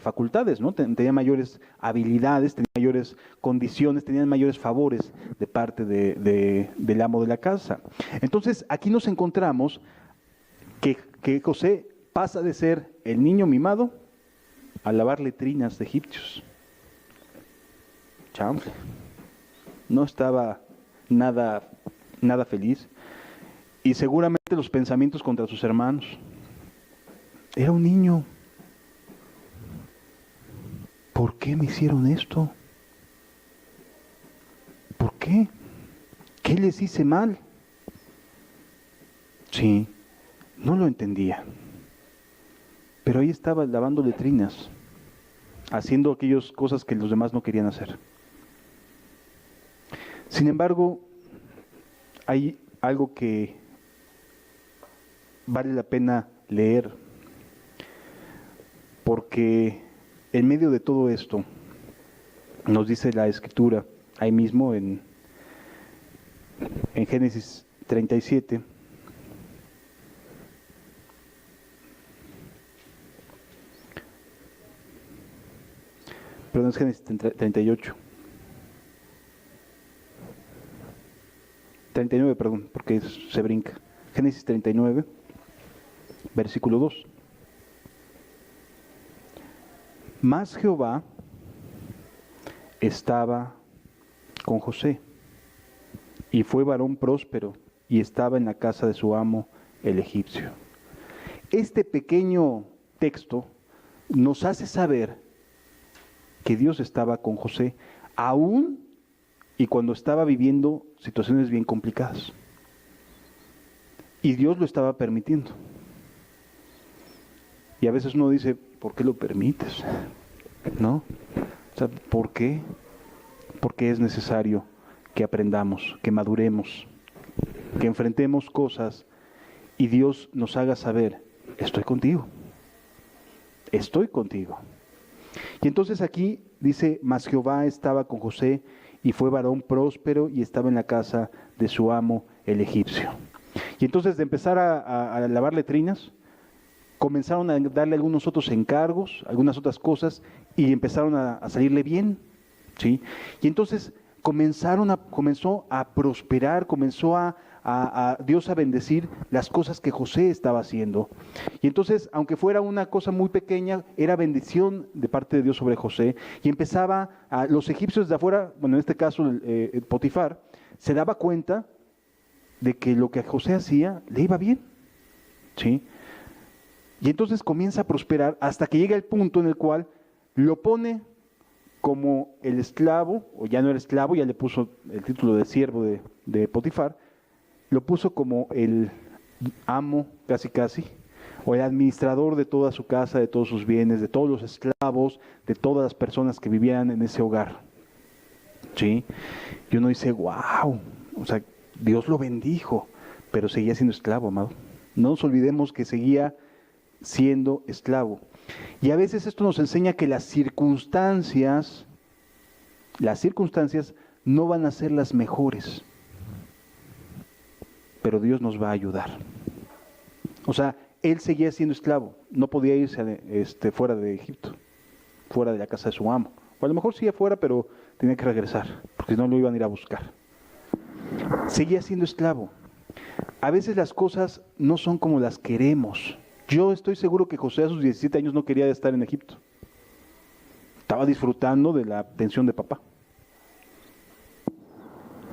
facultades, ¿no? Tenían mayores habilidades, tenían mayores condiciones, tenían mayores favores de parte del amo de la casa. Entonces, aquí nos encontramos que José pasa de ser el niño mimado a lavar letrinas de egipcios. Chamble. No estaba nada feliz. Y seguramente los pensamientos contra sus hermanos. Era un niño. ¿Por qué me hicieron esto? ¿Por qué? ¿Qué les hice mal? Sí, no lo entendía. Pero ahí estaba lavando letrinas, haciendo aquellas cosas que los demás no querían hacer. Sin embargo, hay algo que vale la pena leer, porque en medio de todo esto, nos dice la Escritura, ahí mismo en Génesis 37, perdón, es Génesis 38, 39, perdón, porque se brinca. Génesis 39, versículo 2. Mas Jehová estaba con José, y fue varón próspero, y estaba en la casa de su amo, el egipcio. Este pequeño texto nos hace saber que Dios estaba con José, aún y cuando estaba viviendo situaciones bien complicadas. Y Dios lo estaba permitiendo. Y a veces uno dice, ¿por qué lo permites? ¿No? O sea, ¿por qué? Porque es necesario que aprendamos, que maduremos, que enfrentemos cosas y Dios nos haga saber, estoy contigo. Estoy contigo. Y entonces aquí dice, mas Jehová estaba con José y fue varón próspero y estaba en la casa de su amo el egipcio. Y entonces de empezar a lavar letrinas, comenzaron a darle algunos otros encargos, algunas otras cosas, y empezaron a salirle bien, ¿sí? Y entonces comenzó a prosperar, comenzó a Dios a bendecir las cosas que José estaba haciendo. Y entonces, aunque fuera una cosa muy pequeña, era bendición de parte de Dios sobre José, y empezaba los egipcios de afuera, bueno, en este caso Potifar, se daba cuenta de que lo que José hacía le iba bien, ¿sí? Y entonces comienza a prosperar hasta que llega el punto en el cual lo pone como el esclavo, o ya no era esclavo, ya le puso el título de siervo de Potifar, lo puso como el amo, casi, o el administrador de toda su casa, de todos sus bienes, de todos los esclavos, de todas las personas que vivían en ese hogar. ¿Sí? Y uno dice, wow, o sea, Dios lo bendijo, pero seguía siendo esclavo, amado. No nos olvidemos que seguía siendo esclavo. Y a veces esto nos enseña que las circunstancias no van a ser las mejores, pero Dios nos va a ayudar. O sea, él seguía siendo esclavo, no podía irse fuera de Egipto, fuera de la casa de su amo. O a lo mejor sí afuera, pero tenía que regresar, porque si no lo iban a ir a buscar. Seguía siendo esclavo. A veces las cosas no son como las queremos. Yo estoy seguro que José a sus 17 años no quería estar en Egipto. Estaba disfrutando de la atención de papá.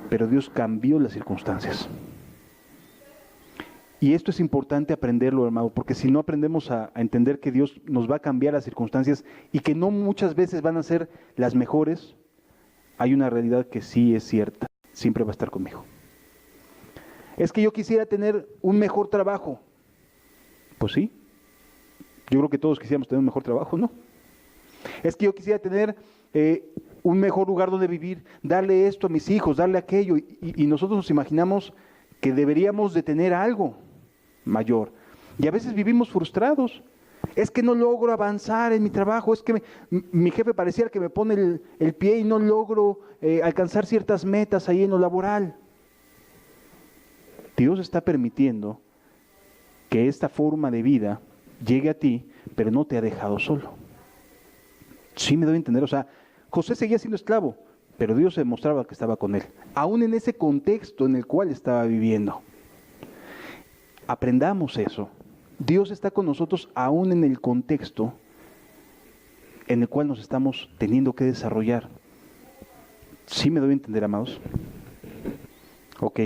Pero Dios cambió las circunstancias. Y esto es importante aprenderlo, hermano, porque si no aprendemos a entender que Dios nos va a cambiar las circunstancias y que no muchas veces van a ser las mejores, hay una realidad que sí es cierta, siempre va a estar conmigo. Es que yo quisiera tener un mejor trabajo. Pues sí, yo creo que todos quisiéramos tener un mejor trabajo, ¿no? Es que yo quisiera tener un mejor lugar donde vivir, darle esto a mis hijos, darle aquello, y nosotros nos imaginamos que deberíamos de tener algo mayor. Y a veces vivimos frustrados. Es que no logro avanzar en mi trabajo, es que mi jefe pareciera que me pone el pie y no logro alcanzar ciertas metas ahí en lo laboral. Dios está permitiendo que esta forma de vida llegue a ti, pero no te ha dejado solo. Sí me doy a entender, o sea, José seguía siendo esclavo, pero Dios se mostraba que estaba con él, aún en ese contexto en el cual estaba viviendo. Aprendamos eso. Dios está con nosotros aún en el contexto en el cual nos estamos teniendo que desarrollar. ¿Sí me doy a entender, amados? Ok.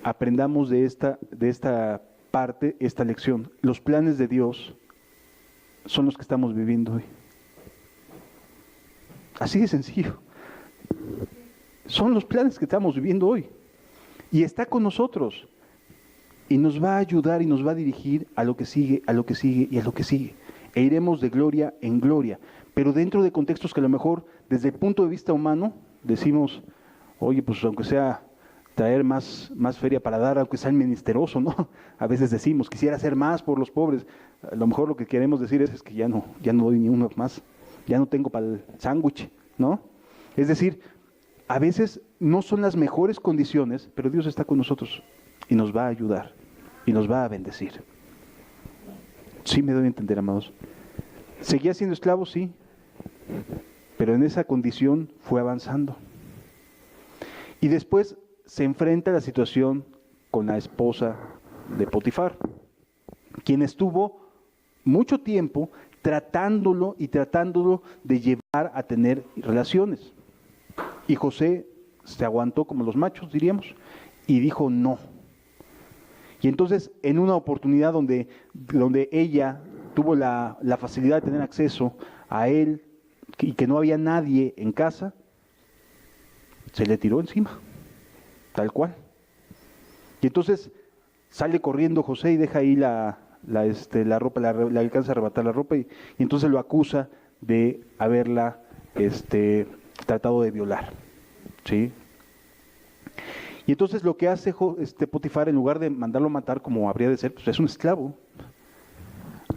Aprendamos de esta parte, esta lección. Los planes de Dios son los que estamos viviendo hoy. Así de sencillo. Son los planes que estamos viviendo hoy. Y está con nosotros. Y nos va a ayudar y nos va a dirigir a lo que sigue, a lo que sigue y a lo que sigue. E iremos de gloria en gloria. Pero dentro de contextos que a lo mejor, desde el punto de vista humano, decimos, oye, pues aunque sea traer más feria para dar, aunque sea el menesteroso, ¿no? A veces decimos, quisiera hacer más por los pobres. A lo mejor lo que queremos decir es que ya no doy ni uno más. Ya no tengo para el sándwich, ¿no? Es decir, a veces no son las mejores condiciones, pero Dios está con nosotros y nos va a ayudar y nos va a bendecir. Sí me doy a entender, amados. ¿Seguía siendo esclavo? Sí, pero en esa condición fue avanzando. Y después se enfrenta a la situación con la esposa de Potifar, quien estuvo mucho tiempo tratándolo de llevar a tener relaciones. Y José se aguantó como los machos, diríamos, y dijo no. Y entonces, en una oportunidad donde ella tuvo la facilidad de tener acceso a él y que no había nadie en casa, se le tiró encima, tal cual. Y entonces sale corriendo José y deja ahí la ropa, le alcanza a arrebatar la ropa y entonces lo acusa de haberla tratado de violar, ¿sí? Y entonces lo que hace Potifar, en lugar de mandarlo a matar como habría de ser, pues es un esclavo,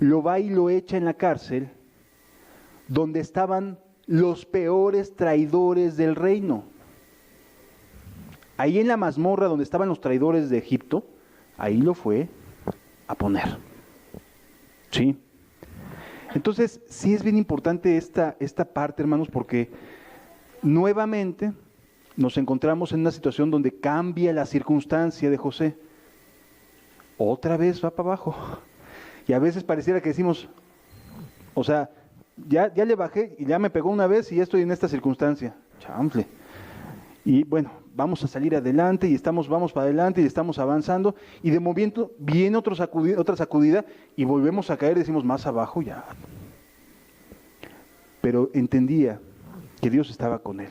lo va y lo echa en la cárcel donde estaban los peores traidores del reino. Ahí en la mazmorra donde estaban los traidores de Egipto, ahí lo fue a poner. ¿Sí? Entonces, sí es bien importante esta parte, hermanos, porque nuevamente nos encontramos en una situación donde cambia la circunstancia de José. Otra vez va para abajo. Y a veces pareciera que decimos, o sea, ya le bajé y ya me pegó una vez y ya estoy en esta circunstancia. Chanfle. Y bueno, vamos a salir adelante y vamos para adelante y estamos avanzando. Y de momento viene otra sacudida y volvemos a caer y decimos, más abajo ya. Pero entendía que Dios estaba con él.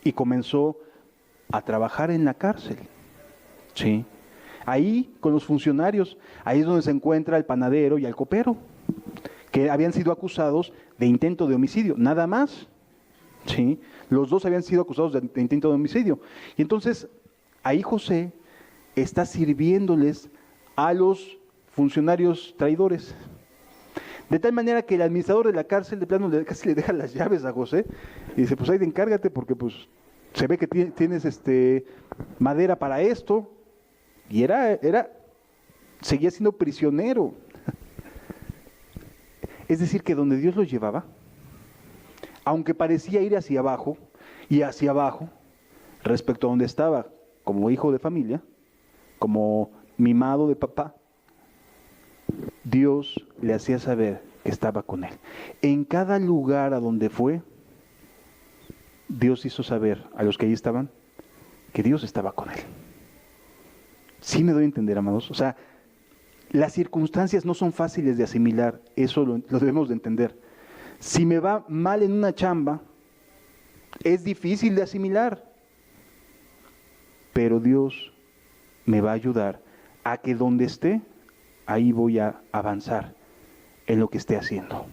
Y comenzó a trabajar en la cárcel. ¿Sí? Ahí con los funcionarios, ahí es donde se encuentra el panadero y el copero, que habían sido acusados de intento de homicidio, nada más. ¿Sí? Los dos habían sido acusados de intento de homicidio. Y entonces, ahí José está sirviéndoles a los funcionarios traidores. De tal manera que el administrador de la cárcel de plano casi le deja las llaves a José y dice, pues ahí encárgate porque pues se ve que tienes madera para esto. Y seguía siendo prisionero. Es decir, que donde Dios lo llevaba, aunque parecía ir hacia abajo y hacia abajo, respecto a donde estaba como hijo de familia, como mimado de papá, Dios le hacía saber que estaba con él. En cada lugar a donde fue, Dios hizo saber a los que allí estaban que Dios estaba con él. ¿Sí me doy a entender, amados? O sea, las circunstancias no son fáciles de asimilar, eso lo debemos de entender. Si me va mal en una chamba, es difícil de asimilar, pero Dios me va a ayudar a que donde esté, ahí voy a avanzar en lo que esté haciendo.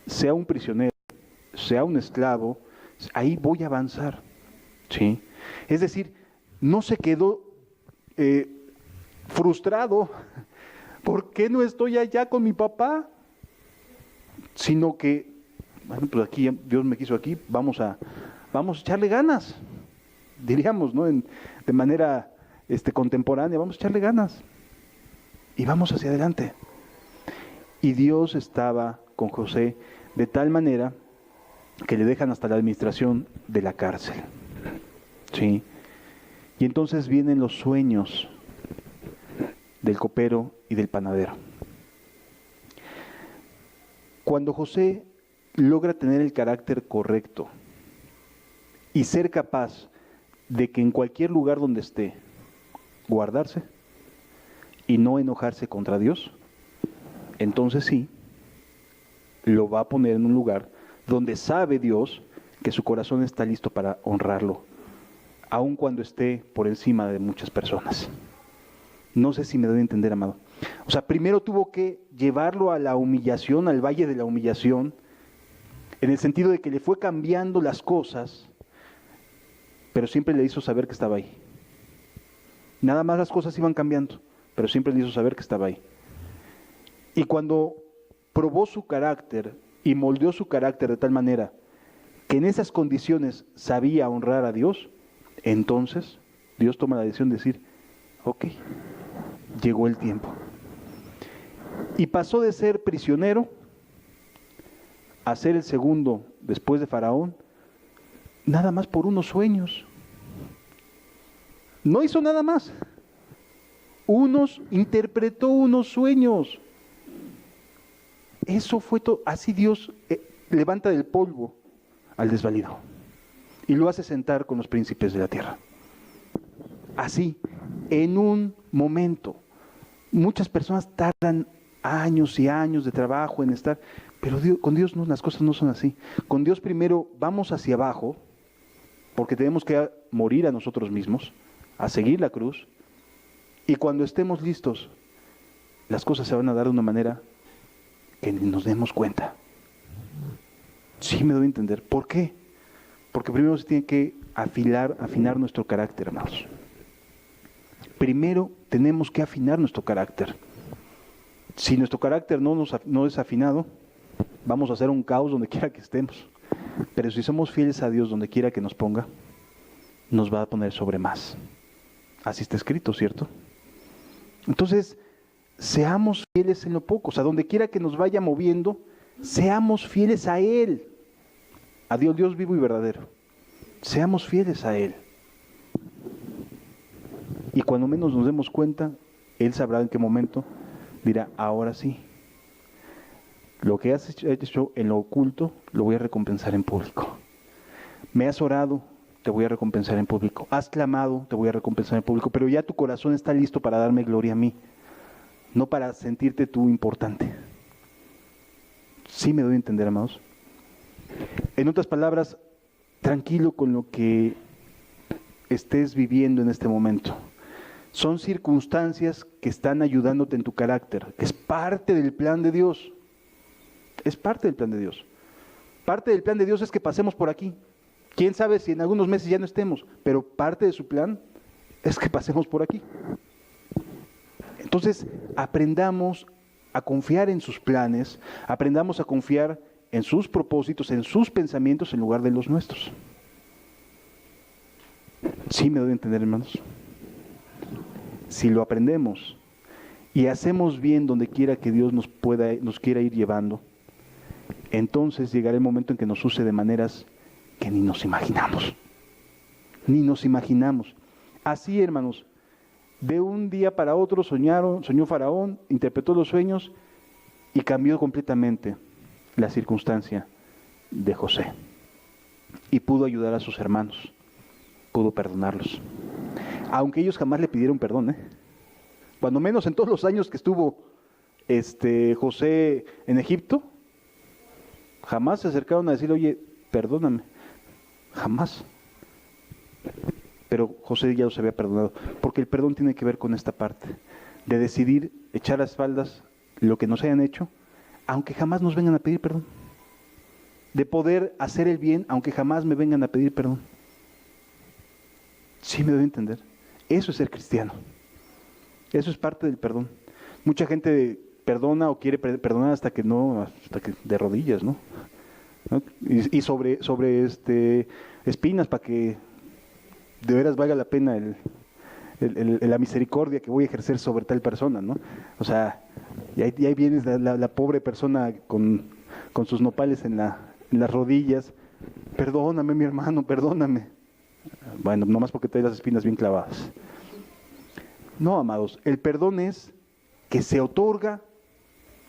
Sea un prisionero, sea un esclavo, ahí voy a avanzar. ¿Sí? Es decir, no se quedó frustrado. ¿Por qué no estoy allá con mi papá? Sino que, bueno, pues aquí Dios me quiso aquí, vamos a echarle ganas, diríamos, ¿no? De manera contemporánea, vamos a echarle ganas y vamos hacia adelante. Y Dios estaba con José de tal manera que le dejan hasta la administración de la cárcel. ¿Sí? Y entonces vienen los sueños del copero y del panadero. Cuando José logra tener el carácter correcto y ser capaz de que en cualquier lugar donde esté, guardarse y no enojarse contra Dios, entonces sí, lo va a poner en un lugar donde sabe Dios que su corazón está listo para honrarlo, aun cuando esté por encima de muchas personas. No sé si me doy a entender, amado. O sea, primero tuvo que llevarlo a la humillación, al valle de la humillación, en el sentido de que le fue cambiando las cosas, pero siempre le hizo saber que estaba ahí. Nada más las cosas iban cambiando, pero siempre le hizo saber que estaba ahí. Y cuando probó su carácter y moldeó su carácter de tal manera que en esas condiciones sabía honrar a Dios, entonces Dios toma la decisión de decir, ok, llegó el tiempo. Y pasó de ser prisionero a ser el segundo después de Faraón, nada más por unos sueños. No hizo nada más. Interpretó unos sueños. Eso fue todo. Así Dios levanta del polvo al desvalido y lo hace sentar con los príncipes de la tierra. Así, en un momento. Muchas personas tardan años y años de trabajo en estar, pero con Dios no, las cosas no son así. Con Dios primero vamos hacia abajo, porque tenemos que morir a nosotros mismos, a seguir la cruz, y cuando estemos listos, las cosas se van a dar de una manera que nos demos cuenta. Sí me doy a entender. ¿Por qué? Porque primero se tiene que afinar nuestro carácter, hermanos. Primero tenemos que afinar nuestro carácter. Si nuestro carácter no es afinado, vamos a hacer un caos donde quiera que estemos. Pero si somos fieles a Dios donde quiera que nos ponga, nos va a poner sobre más. Así está escrito, ¿cierto? Entonces, seamos fieles en lo poco. O sea, donde quiera que nos vaya moviendo, seamos fieles a Él. A Dios vivo y verdadero. Seamos fieles a Él. Y cuando menos nos demos cuenta, Él sabrá en qué momento dirá, ahora sí. Lo que has hecho en lo oculto, lo voy a recompensar en público. Me has orado, te voy a recompensar en público. Has clamado, te voy a recompensar en público. Pero ya tu corazón está listo para darme gloria a mí, no para sentirte tú importante. ¿Sí me doy a entender, amados? En otras palabras, tranquilo con lo que estés viviendo en este momento. Son circunstancias que están ayudándote en tu carácter. Es parte del plan de Dios. Es parte del plan de Dios. Parte del plan de Dios es que pasemos por aquí. Quién sabe si en algunos meses ya no estemos, pero parte de su plan es que pasemos por aquí. Entonces, aprendamos a confiar en sus planes, aprendamos a confiar en sus propósitos, en sus pensamientos en lugar de los nuestros. ¿Sí me doy a entender, hermanos? Si lo aprendemos y hacemos bien donde quiera que Dios nos quiera ir llevando, entonces llegará el momento en que nos use de maneras que ni nos imaginamos. Ni nos imaginamos. Así, hermanos, de un día para otro soñó Faraón, interpretó los sueños y cambió completamente la circunstancia de José. Y pudo ayudar a sus hermanos, pudo perdonarlos. Aunque ellos jamás le pidieron perdón, cuando menos en todos los años que estuvo José en Egipto, jamás se acercaron a decirle, oye, perdóname, jamás. Pero José ya los había perdonado, porque el perdón tiene que ver con esta parte, de decidir echar a las espaldas lo que nos hayan hecho, aunque jamás nos vengan a pedir perdón. De poder hacer el bien, aunque jamás me vengan a pedir perdón. ¿Sí me doy a entender? Eso es ser cristiano. Eso es parte del perdón. Mucha gente perdona o quiere perdonar hasta que de rodillas, ¿no? Y sobre espinas para que de veras valga la pena la misericordia que voy a ejercer sobre tal persona, ¿no? O sea, y ahí viene la pobre persona con sus nopales en las rodillas. Perdóname, mi hermano, perdóname. Bueno, nomás porque trae las espinas bien clavadas. No, amados, el perdón es que se otorga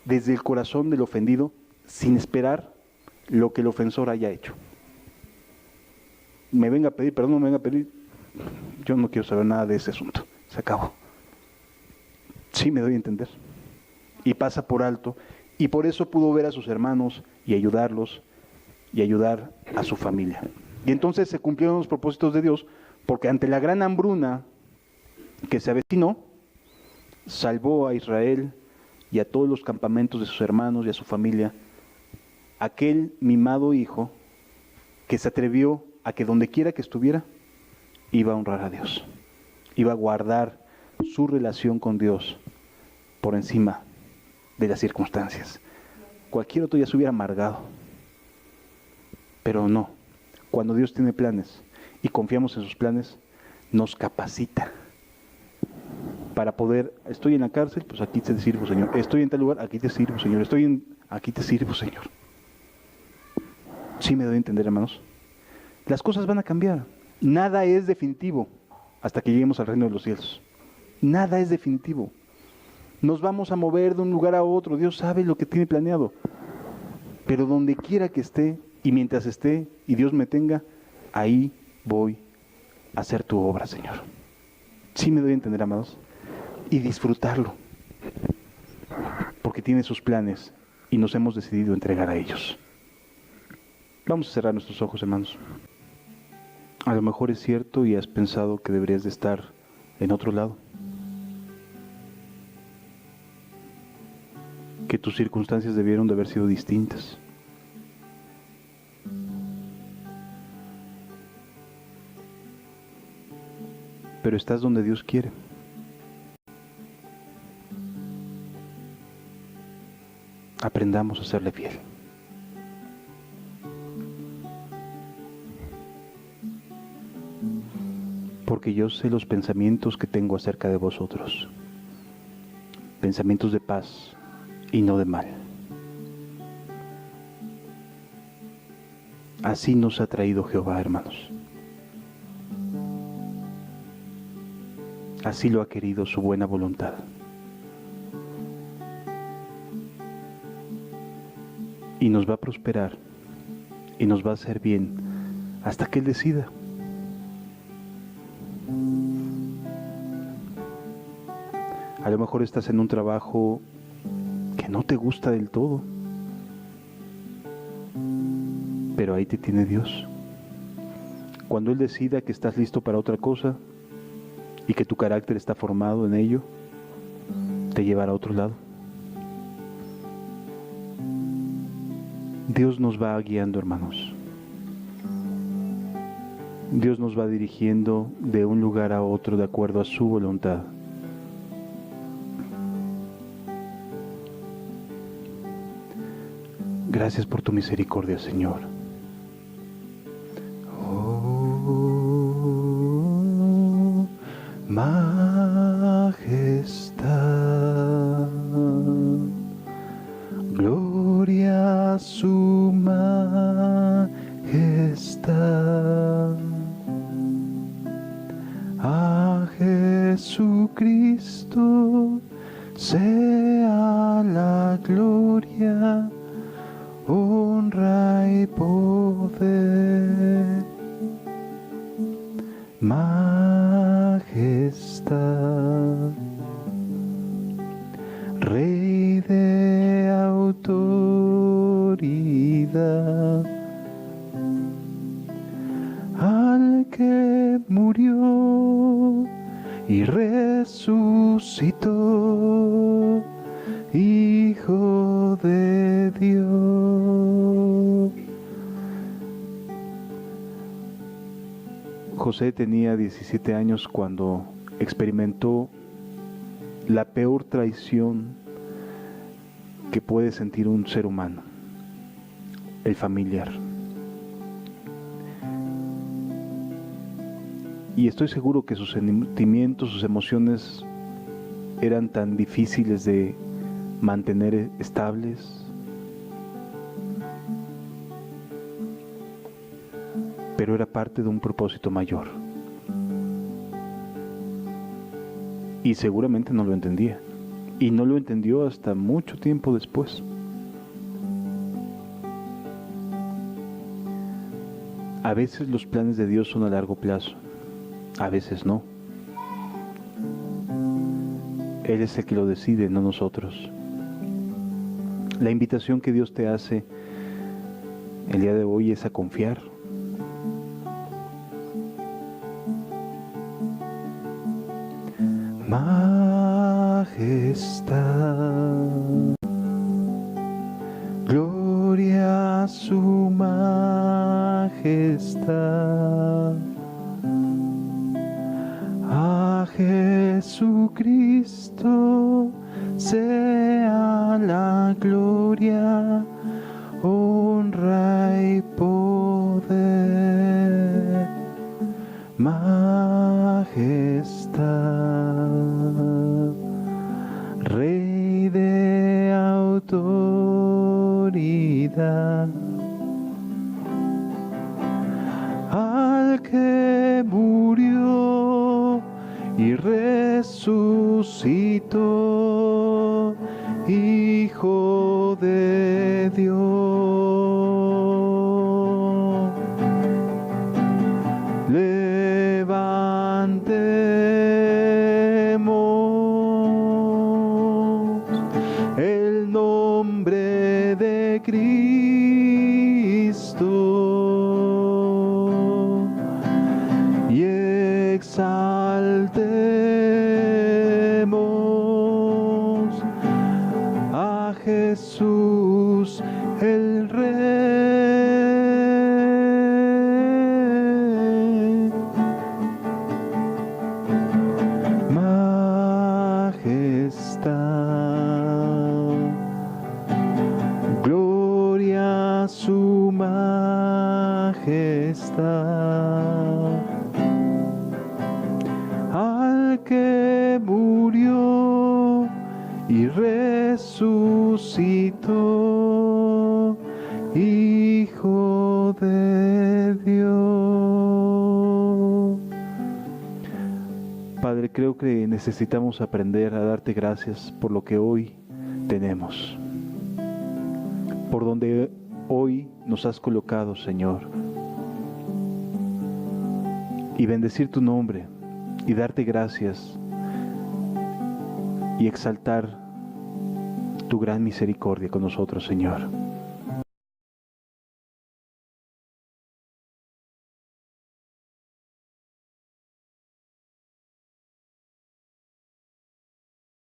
desde el corazón del ofendido sin esperar lo que el ofensor haya hecho. Me venga a pedir perdón, no me venga a pedir, yo no quiero saber nada de ese asunto, se acabó. Sí me doy a entender. Y pasa por alto, y por eso pudo ver a sus hermanos y ayudarlos, y ayudar a su familia. Y entonces se cumplieron los propósitos de Dios, porque ante la gran hambruna que se avecinó, salvó a Israel y a todos los campamentos de sus hermanos y a su familia, aquel mimado hijo que se atrevió a que donde quiera que estuviera, iba a honrar a Dios, iba a guardar su relación con Dios por encima de las circunstancias. Cualquier otro ya se hubiera amargado, pero no. Cuando Dios tiene planes y confiamos en sus planes, nos capacita para poder, estoy en la cárcel, pues aquí te sirvo, Señor. Estoy en tal lugar, aquí te sirvo, Señor. Aquí te sirvo, Señor. ¿Sí me doy a entender, hermanos? Las cosas van a cambiar. Nada es definitivo hasta que lleguemos al reino de los cielos. Nada es definitivo. Nos vamos a mover de un lugar a otro. Dios sabe lo que tiene planeado. Pero donde quiera que esté, y mientras esté, y Dios me tenga, ahí voy a hacer tu obra, Señor. ¿Sí me doy a entender, amados? Y disfrutarlo. Porque tiene sus planes y nos hemos decidido entregar a ellos. Vamos a cerrar nuestros ojos, hermanos. A lo mejor es cierto y has pensado que deberías de estar en otro lado. Que tus circunstancias debieron de haber sido distintas. Pero estás donde Dios quiere. Aprendamos a serle fiel. Porque yo sé los pensamientos que tengo acerca de vosotros. Pensamientos de paz y no de mal. Así nos ha traído Jehová, hermanos. Así lo ha querido su buena voluntad. Y nos va a prosperar y nos va a hacer bien hasta que Él decida. A lo mejor estás en un trabajo que no te gusta del todo, pero ahí te tiene Dios. Cuando Él decida que estás listo para otra cosa y que tu carácter está formado en ello, te llevará a otro lado. Dios nos va guiando, hermanos. Dios nos va dirigiendo de un lugar a otro de acuerdo a su voluntad. Gracias por tu misericordia, Señor. Oh, majestad, gloria a su majestad. A Jesucristo sea la gloria, honra y poder. Majestad, Rey de autoridad, al que murió y resucitó, Hijo de Dios. José tenía 17 años cuando experimentó la peor traición que puede sentir un ser humano, el familiar. Y estoy seguro que sus sentimientos, sus emociones eran tan difíciles de mantener estables. Pero era parte de un propósito mayor. Y seguramente no lo entendía. Y no lo entendió hasta mucho tiempo después. A veces los planes de Dios son a largo plazo. A veces no. Él es el que lo decide, no nosotros. La invitación que Dios te hace el día de hoy es a confiar. Majestad, gloria a su majestad. A Jesucristo sea la gloria, honra y poder. Majestad, Rey de autoridad, al que murió y resucitó, Hijo de Dios. Levantemos el nombre de Cristo y exaltemos a Jesús el Rey. Gloria a su majestad, al que murió y resucitó, Hijo de Dios. Padre, creo que necesitamos aprender a darte gracias por lo que hoy tenemos, por donde hoy nos has colocado, Señor, y bendecir tu nombre y darte gracias y exaltar tu gran misericordia con nosotros, Señor.